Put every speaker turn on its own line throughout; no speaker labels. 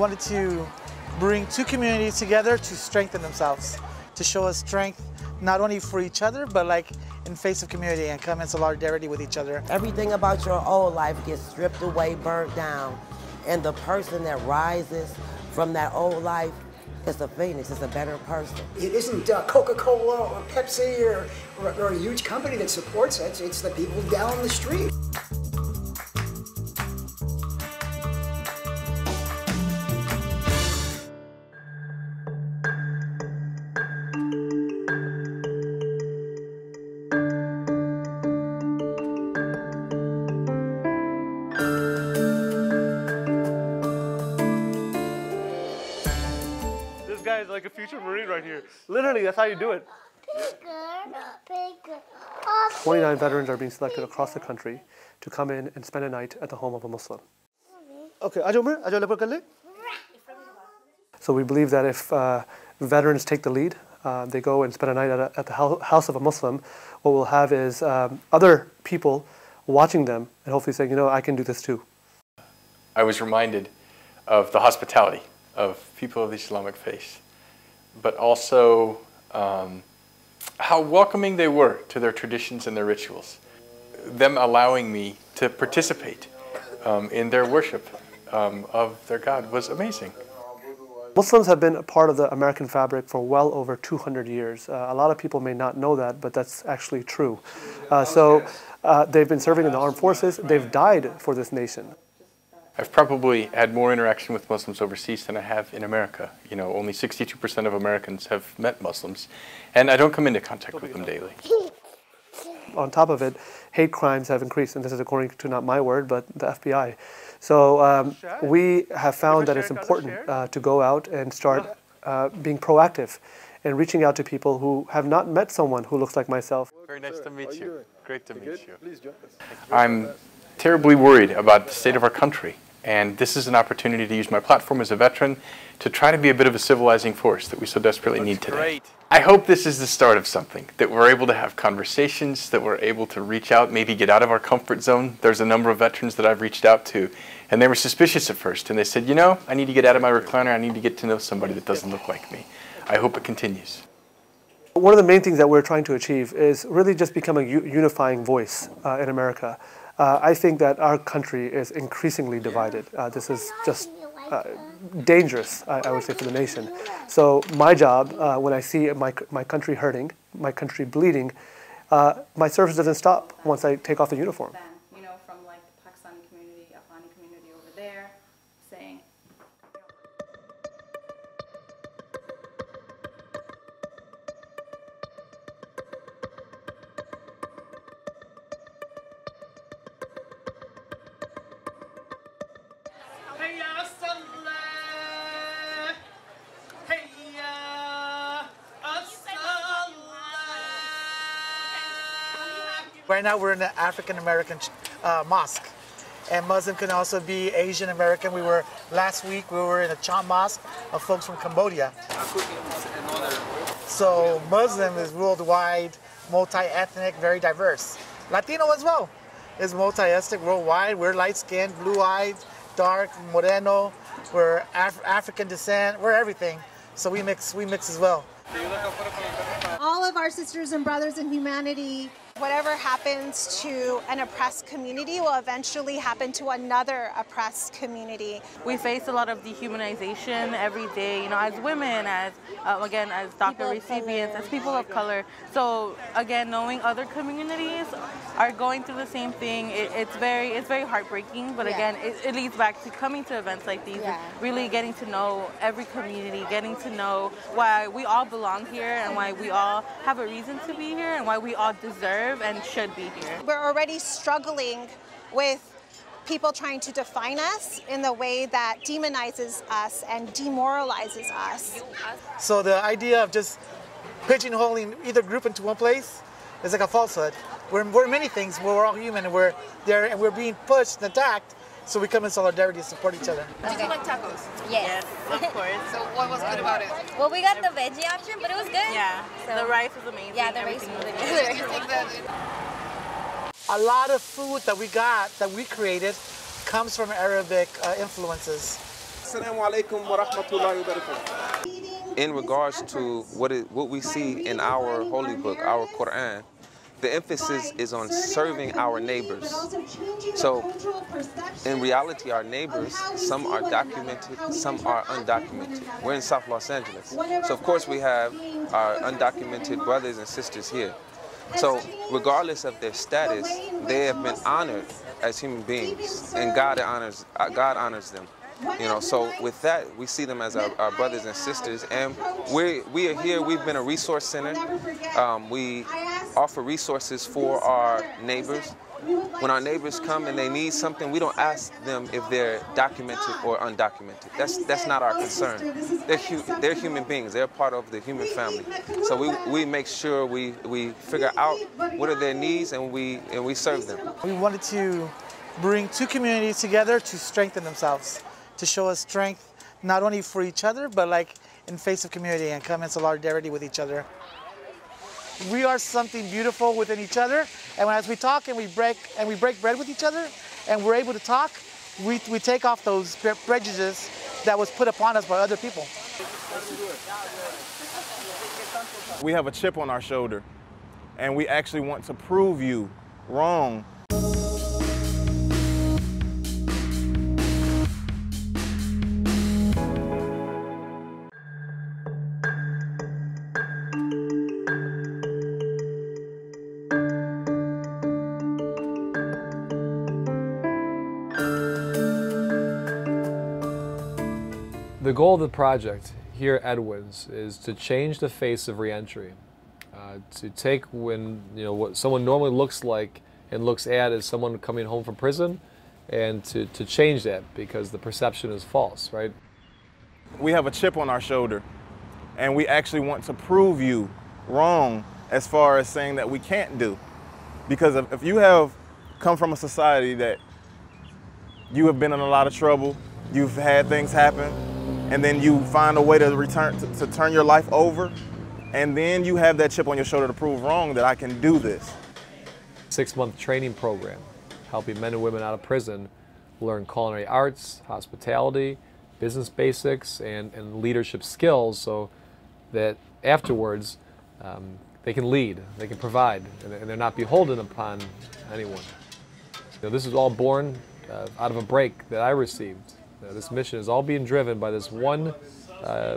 wanted to bring two communities together to strengthen themselves, to show us strength not only for each other, but like in face of community and come in solidarity with each other.
Everything about your old life gets stripped away, burnt down, and the person that rises from that old life is a phoenix, is a better person.
It isn't Coca-Cola or Pepsi or a huge company that supports it. It's the people down the street.
Guys, like a future Marine right here. Literally, that's how you do it. 29 veterans are being selected across the country to come in and spend a night at the home of a Muslim. Okay, so we believe that if veterans take the lead, they go and spend a night at the house of a Muslim, what we'll have is other people watching them and hopefully saying, you know, I can do this too.
I was reminded of the hospitality of people of the Islamic faith, but also how welcoming they were to their traditions and their rituals. Them allowing me to participate in their worship of their God was amazing.
Muslims have been a part of the American fabric for well over 200 years. A lot of people may not know that, but that's actually true. They've been serving in the armed forces. They've died for this nation.
I've probably had more interaction with Muslims overseas than I have in America. You know, only 62% of Americans have met Muslims, and I don't come into contact with them daily.
On top of it, hate crimes have increased, and this is according to not my word, but the FBI. So we have found that it's important to go out and start being proactive and reaching out to people who have not met someone who looks like myself.
Very nice to meet you. Great to meet you. I'm terribly worried about the state of our country. And this is an opportunity to use my platform as a veteran to try to be a bit of a civilizing force that we so desperately need today. Great. I hope this is the start of something, that we're able to have conversations, that we're able to reach out, maybe get out of our comfort zone. There's a number of veterans that I've reached out to, and they were suspicious at first, and they said, you know, I need to get out of my recliner, I need to get to know somebody that doesn't look like me. I hope it continues.
One of the main things that we're trying to achieve is really just become a unifying voice in America. I think that our country is increasingly divided. This is just dangerous, I would say, for the nation. So my job, when I see my country hurting, my country bleeding, my service doesn't stop once I take off the uniform.
You know, from like the Pakistani community, Afghani community over there, saying,
Right now we're in the AfricanAmerican Mosque, and Muslim can also be Asian American. Last week we were in a Cham Mosque of folks from Cambodia. So Muslim is worldwide, multi-ethnic, very diverse. Latino as well is multi-ethnic worldwide. We're light-skinned, blue-eyed, dark, moreno. We're African descent. We're everything. So we mix as well.
All of our sisters and brothers in humanity.
Whatever happens to an oppressed community will eventually happen to another oppressed community.
We face a lot of dehumanization every day, you know, as women, as again, as DACA recipients, as people of color. So again, knowing other communities are going through the same thing, it's very heartbreaking. But again, it leads back to coming to events like these, really getting to know every community, getting to know why we all belong here and why we all have a reason to be here and why we all deserve and should be here.
We're already struggling with people trying to define us in the way that demonizes us and demoralizes us.
So the idea of just pigeonholing either group into one place is like a falsehood. We're many things, we're all human, and we're there and we're being pushed and attacked, so we come in solidarity to support each other.
Did you like tacos?
Yes, of course.
So what was good about it?
Well, we got the veggie option, but it was good.
Yeah, so the rice was amazing.
Yeah, the rice was
amazing.
A lot of food that we created, comes from Arabic influences.
In regards to what we see in our holy book, our Quran, the emphasis is on serving our neighbors. So, in reality, our neighbors, some are documented, some are undocumented. We're in South Los Angeles. So, of course, we have our undocumented brothers and sisters here. So, regardless of their status, they have been honored as human beings, and God honors them. You know, so with that, we see them as our brothers and sisters, and we are here. We've been a resource center. We offer resources for our neighbors. When our neighbors come and they need something, we don't ask them if they're documented or undocumented. That's not our concern. They're human beings. They're part of the human family. So we make sure we figure out what are their needs, and we serve them.
We wanted to bring two communities together to strengthen themselves, to show us strength not only for each other, but like in face of community and come in solidarity with each other. We are something beautiful within each other, and as we talk and we break bread with each other, and we're able to talk, we take off those prejudices that was put upon us by other people.
We have a chip on our shoulder, and we actually want to prove you wrong.
The goal of the project here at Edwins is to change the face of reentry, to take what someone normally looks like and looks at as someone coming home from prison, and to change that because the perception is false, right?
We have a chip on our shoulder, and we actually want to prove you wrong as far as saying that we can't do. Because if you have come from a society that you have been in a lot of trouble, you've had things happen, and then you find a way to turn your life over, and then you have that chip on your shoulder to prove wrong that I can do this.
6-month training program, helping men and women out of prison learn culinary arts, hospitality, business basics, and leadership skills so that afterwards they can lead, they can provide, and they're not beholden upon anyone. This is all born out of a break that I received. This mission is all being driven by this one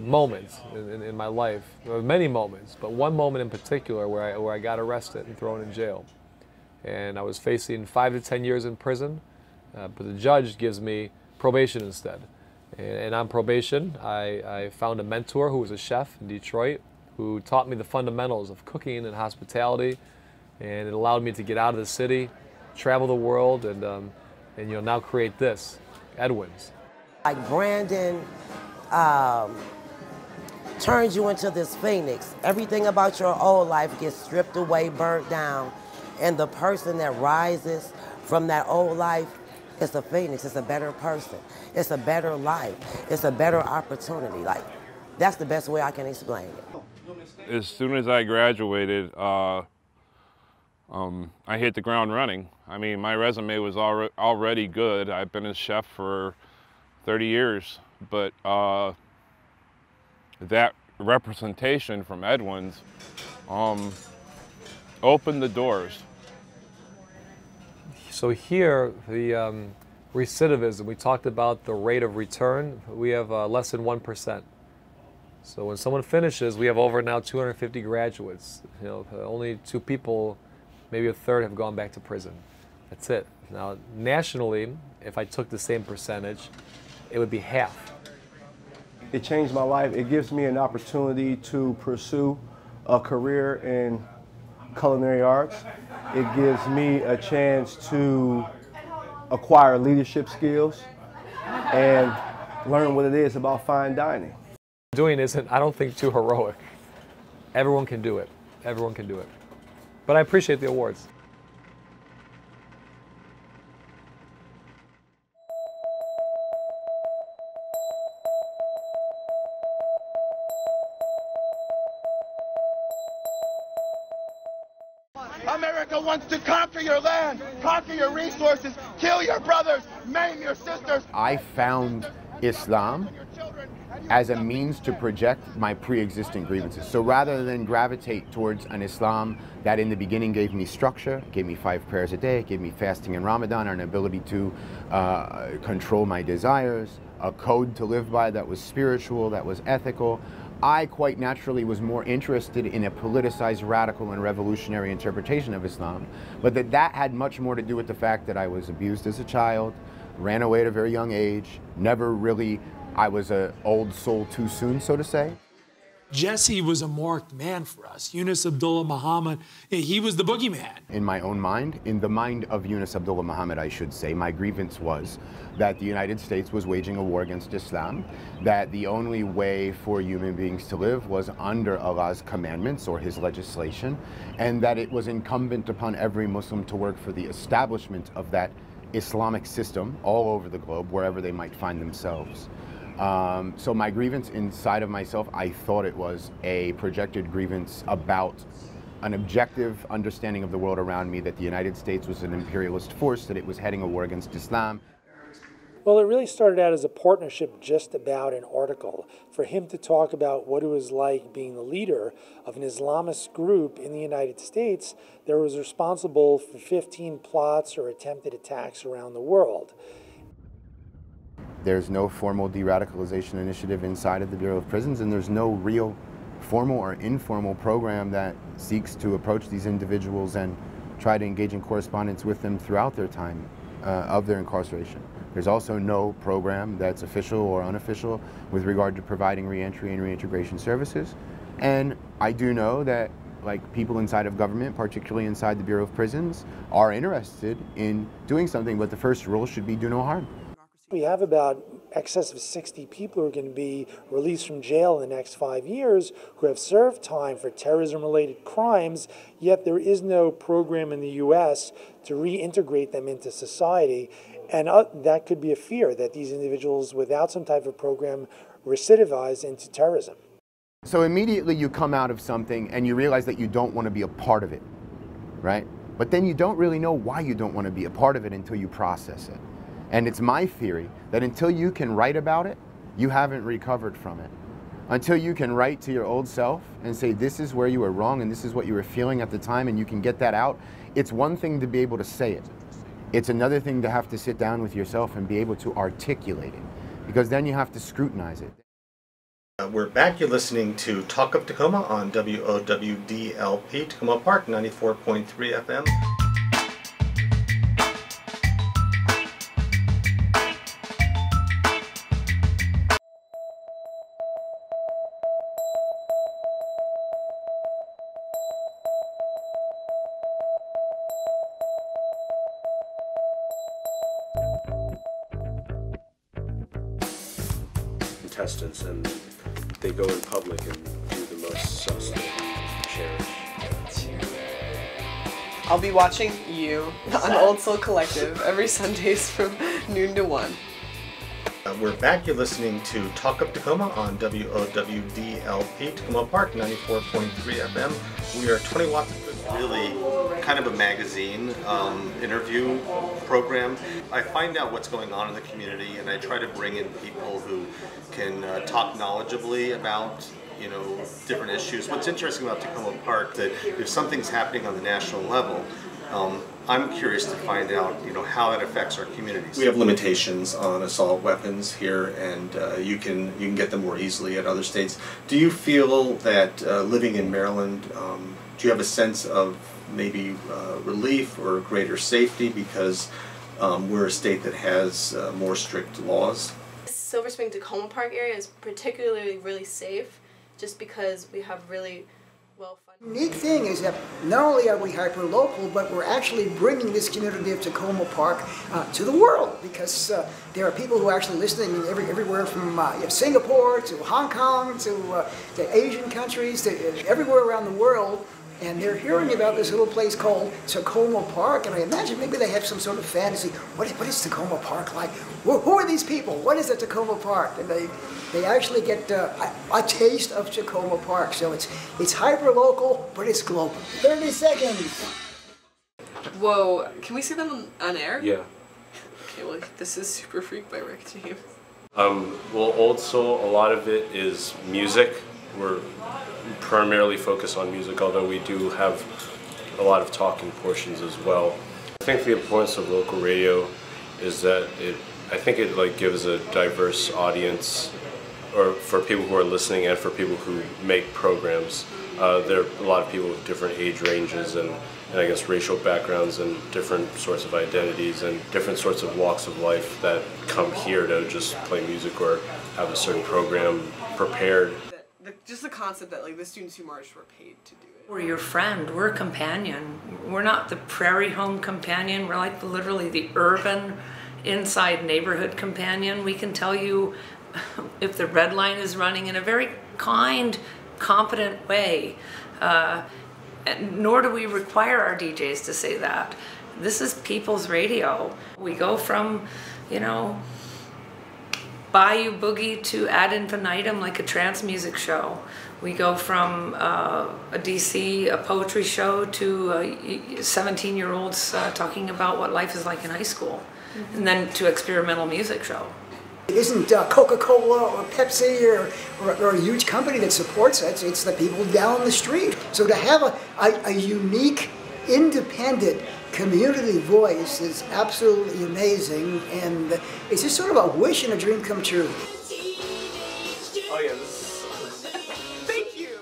moment in my life. There were many moments, but one moment in particular where I got arrested and thrown in jail. And I was facing 5 to 10 years in prison, but the judge gives me probation instead. And on probation, I found a mentor who was a chef in Detroit who taught me the fundamentals of cooking and hospitality, and it allowed me to get out of the city, travel the world, and now create this, Edwins.
Like Brandon turns you into this phoenix. Everything about your old life gets stripped away, burnt down, and the person that rises from that old life is a phoenix. It's a better person. It's a better life. It's a better opportunity. Like, that's the best way I can explain it.
As soon as I graduated, I hit the ground running. I mean, my resume was already good. I've been a chef for 30 years, but that representation from Edwins opened the doors.
So here, the recidivism, we talked about the rate of return. We have less than 1%. So when someone finishes, we have over now 250 graduates. Only 2 people, maybe a third, have gone back to prison. That's it. Now, nationally, if I took the same percentage, it would be half.
It changed my life. It gives me an opportunity to pursue a career in culinary arts. It gives me a chance to acquire leadership skills and learn what it is about fine dining.
Doing isn't, I don't think, too heroic. Everyone can do it. Everyone can do it. But I appreciate the awards.
America wants to conquer your land, conquer your resources, kill your brothers, maim your sisters.
I found Islam as a means to project my pre-existing grievances. So rather than gravitate towards an Islam that in the beginning gave me structure, gave me 5 prayers a day, gave me fasting in Ramadan, or an ability to control my desires, a code to live by that was spiritual, that was ethical, I quite naturally was more interested in a politicized, radical, and revolutionary interpretation of Islam, but that had much more to do with the fact that I was abused as a child, ran away at a very young age, never really, I was an old soul too soon, so to say.
Jesse was a marked man for us. Yunus Abdullah Muhammad, he was the boogeyman.
In my own mind, in the mind of Yunus Abdullah Muhammad, I should say, my grievance was that the United States was waging a war against Islam, that the only way for human beings to live was under Allah's commandments or his legislation, and that it was incumbent upon every Muslim to work for the establishment of that Islamic system all over the globe, wherever they might find themselves. So my grievance inside of myself, I thought it was a projected grievance about an objective understanding of the world around me, that the United States was an imperialist force, that it was heading a war against Islam.
Well, it really started out as a partnership just about an article. For him to talk about what it was like being the leader of an Islamist group in the United States that was responsible for 15 plots or attempted attacks around the world.
There's no formal de-radicalization initiative inside of the Bureau of Prisons, and there's no real formal or informal program that seeks to approach these individuals and try to engage in correspondence with them throughout their time of their incarceration. There's also no program that's official or unofficial with regard to providing reentry and reintegration services. And I do know that people inside of government, particularly inside the Bureau of Prisons, are interested in doing something, but the first rule should be do no harm.
We have about excess of 60 people who are going to be released from jail in the next 5 years who have served time for terrorism-related crimes, yet there is no program in the U.S. to reintegrate them into society. And that could be a fear that these individuals, without some type of program, recidivize into terrorism.
So immediately you come out of something and you realize that you don't want to be a part of it, right? But then you don't really know why you don't want to be a part of it until you process it. And it's my theory that until you can write about it, you haven't recovered from it. Until you can write to your old self and say, this is where you were wrong and this is what you were feeling at the time, and you can get that out, it's one thing to be able to say it. It's another thing to have to sit down with yourself and be able to articulate it, because then you have to scrutinize it.
We're back. You're listening to Talk of Tacoma on WOWDLP, Takoma Park, 94.3 FM.
Contestants, and they go in public and do the most sus cherish.
I'll be watching you on Old Soul Collective every Sundays from noon to 1.
We're back. You're listening to Talk Up Tacoma on WOWDLP, Takoma Park, 94.3 FM. We are 20 watts of really kind of a magazine interview program. I find out what's going on in the community, and I try to bring in people who can talk knowledgeably about different issues. What's interesting about Takoma Park, that if something's happening on the national level, I'm curious to find out, how it affects our communities. We have limitations on assault weapons here, and you can get them more easily at other states. Do you feel that living in Maryland, do you have a sense of maybe relief or greater safety because we're a state that has more strict laws?
Silver Spring Takoma Park area is particularly really safe, just because we have really well-funded.
The unique thing is that not only are we hyper-local, but we're actually bringing this community of Takoma Park to the world, because there are people who are actually listening everywhere from Singapore to Hong Kong to Asian countries to everywhere around the world. And they're hearing about this little place called Takoma Park, and I imagine maybe they have some sort of fantasy. What is Takoma Park like? Who are these people? What is a Takoma Park? And they actually get a taste of Takoma Park. So it's hyper-local, but it's global. 30 seconds.
Whoa, can we see them on air?
Yeah.
Okay, well, this is Super Freak by Rick James.
Well, Old Soul, a lot of it is music. We're primarily focused on music, although we do have a lot of talking portions as well. I think the importance of local radio is that I think it like gives a diverse audience, or for people who are listening and for people who make programs. There are a lot of people with different age ranges and I guess racial backgrounds and different sorts of identities and different sorts of walks of life that come here to just play music or have a certain program prepared.
Just the concept that like the students who marched were paid to do it.
We're your friend, we're a companion. We're not the prairie home companion, we're like literally the urban inside neighborhood companion. We can tell you if the red line is running in a very kind, competent way. Nor do we require our DJs to say that. This is people's radio. We go from, you know, Bayou Boogie to Ad Infinitum, like a trance music show. We go from a DC, a poetry show, to 17-year-olds talking about what life is like in high school, and then to experimental music show.
It isn't Coca-Cola or Pepsi or a huge company that supports it. It's the people down the street. So to have a unique, independent community voice is absolutely amazing, and it's just sort of a wish and a dream come true.
Oh yeah,
Thank you.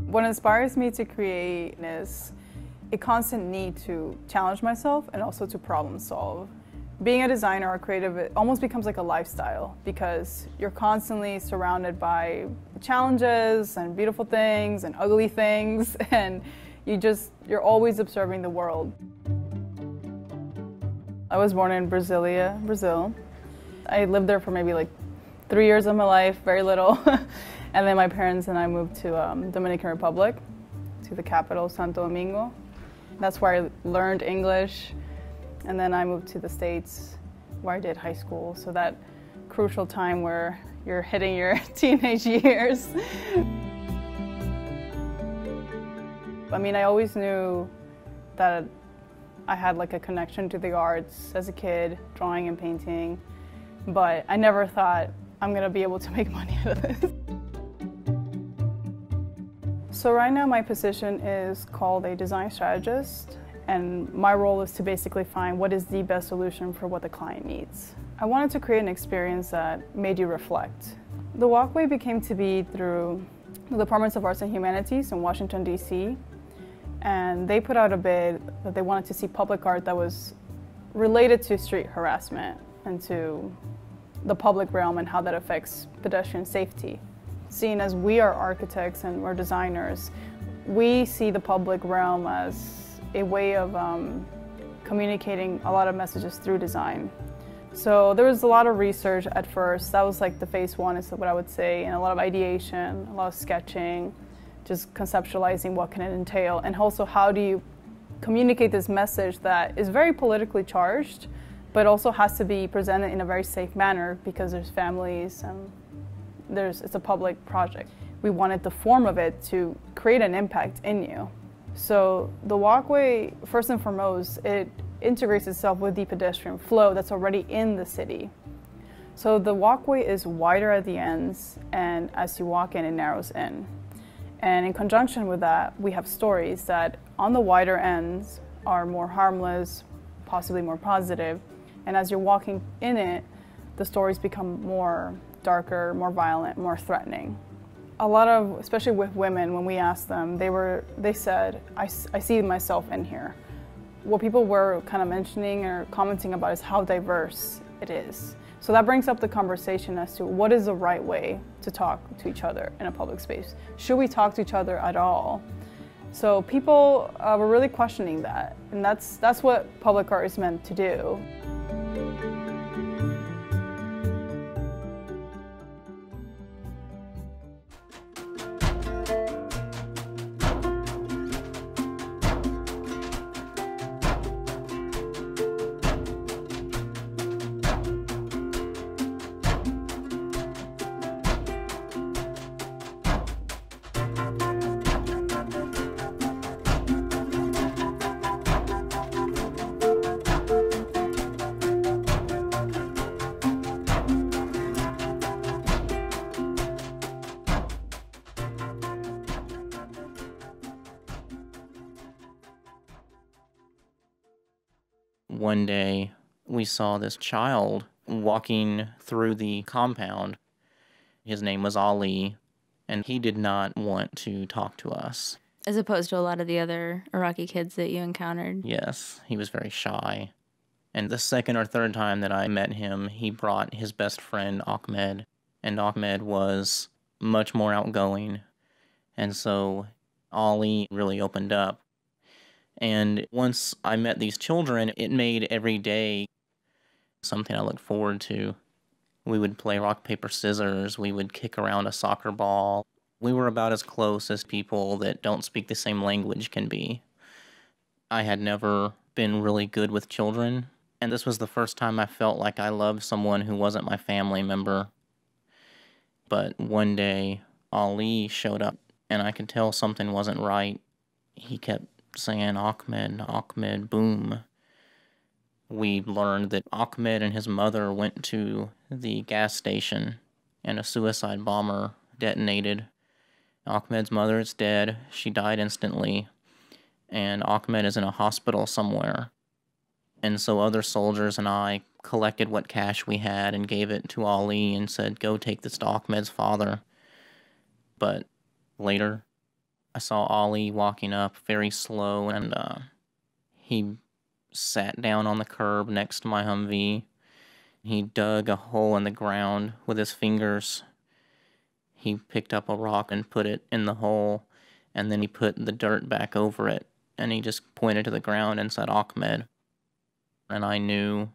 What inspires me to create is a constant need to challenge myself and also to problem solve. Being a designer or creative, it almost becomes like a lifestyle because you're constantly surrounded by challenges and beautiful things and ugly things, and you're always observing the world. I was born in Brasilia, Brazil. I lived there for maybe like 3 years of my life, very little. And then my parents and I moved to Dominican Republic, to the capital, Santo Domingo. That's where I learned English. And then I moved to the States where I did high school. So that crucial time where you're hitting your teenage years. I mean, I always knew that I had like a connection to the arts as a kid, drawing and painting, but I never thought I'm gonna be able to make money out of this. So right now my position is called a design strategist, and my role is to basically find what is the best solution for what the client needs. I wanted to create an experience that made you reflect. The Walkway became to be through the Departments of Arts and Humanities in Washington, D.C., and they put out a bid that they wanted to see public art that was related to street harassment and to the public realm and how that affects pedestrian safety. Seeing as we are architects and we're designers, we see the public realm as a way of communicating a lot of messages through design. So there was a lot of research at first. That was like the phase one is what I would say, and a lot of ideation, a lot of sketching, just conceptualizing what can it entail, and also how do you communicate this message that is very politically charged, but also has to be presented in a very safe manner because there's families and it's a public project. We wanted the form of it to create an impact in you. So the Walkway, first and foremost, it integrates itself with the pedestrian flow that's already in the city. So the walkway is wider at the ends, and as you walk in, it narrows in. And in conjunction with that, we have stories that on the wider ends are more harmless, possibly more positive, and as you're walking in it, the stories become more darker, more violent, more threatening. A lot of, especially with women, when we asked them, they said, I see myself in here. What people were kind of mentioning or commenting about is how diverse it is. So that brings up the conversation as to what is the right way to talk to each other in a public space. Should we talk to each other at all? So people were really questioning that, and that's what public art is meant to do.
One day, we saw this child walking through the compound. His name was Ali, and he did not want to talk to us.
As opposed to a lot of the other Iraqi kids that you encountered?
Yes, he was very shy. And the second or third time that I met him, he brought his best friend, Ahmed. And Ahmed was much more outgoing. And so Ali really opened up. And once I met these children, it made every day something I looked forward to. We would play rock, paper, scissors. We would kick around a soccer ball. We were about as close as people that don't speak the same language can be. I had never been really good with children, and this was the first time I felt like I loved someone who wasn't my family member. But one day, Ali showed up, and I could tell something wasn't right. He kept saying, Ahmed, Ahmed, boom. We learned that Ahmed and his mother went to the gas station, and a suicide bomber detonated. Ahmed's mother is dead. She died instantly. And Ahmed is in a hospital somewhere. And so other soldiers and I collected what cash we had and gave it to Ali and said, go take this to Ahmed's father. But later, I saw Ali walking up very slow, and he sat down on the curb next to my Humvee. He dug a hole in the ground with his fingers. He picked up a rock and put it in the hole, and then he put the dirt back over it, and he just pointed to the ground and said, Ahmed. And I knew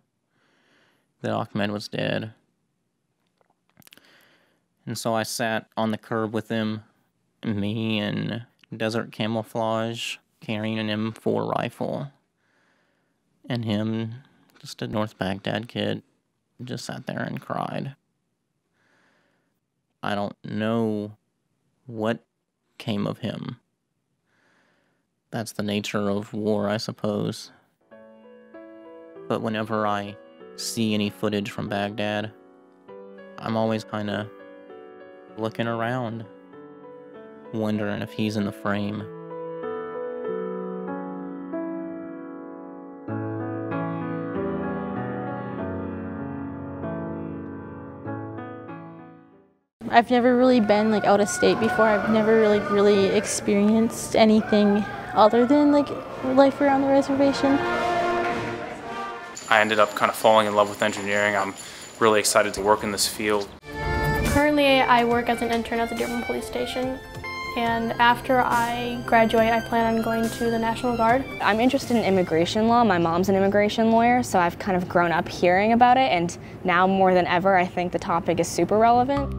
that Ahmed was dead. And so I sat on the curb with him, me in desert camouflage, carrying an M4 rifle, and him, just a North Baghdad kid, just sat there and cried. I don't know what came of him. That's the nature of war, I suppose. But whenever I see any footage from Baghdad, I'm always kind of looking around, wondering if he's in the frame.
I've never really been like out of state before. I've never really experienced anything other than like life around the reservation.
I ended up kind of falling in love with engineering. I'm really excited to work in this field.
Currently, I work as an intern at the Dearborn Police Station. And after I graduate, I plan on going to the National Guard.
I'm interested in immigration law. My mom's an immigration lawyer, so I've kind of grown up hearing about it, and now more than ever, I think the topic is super relevant.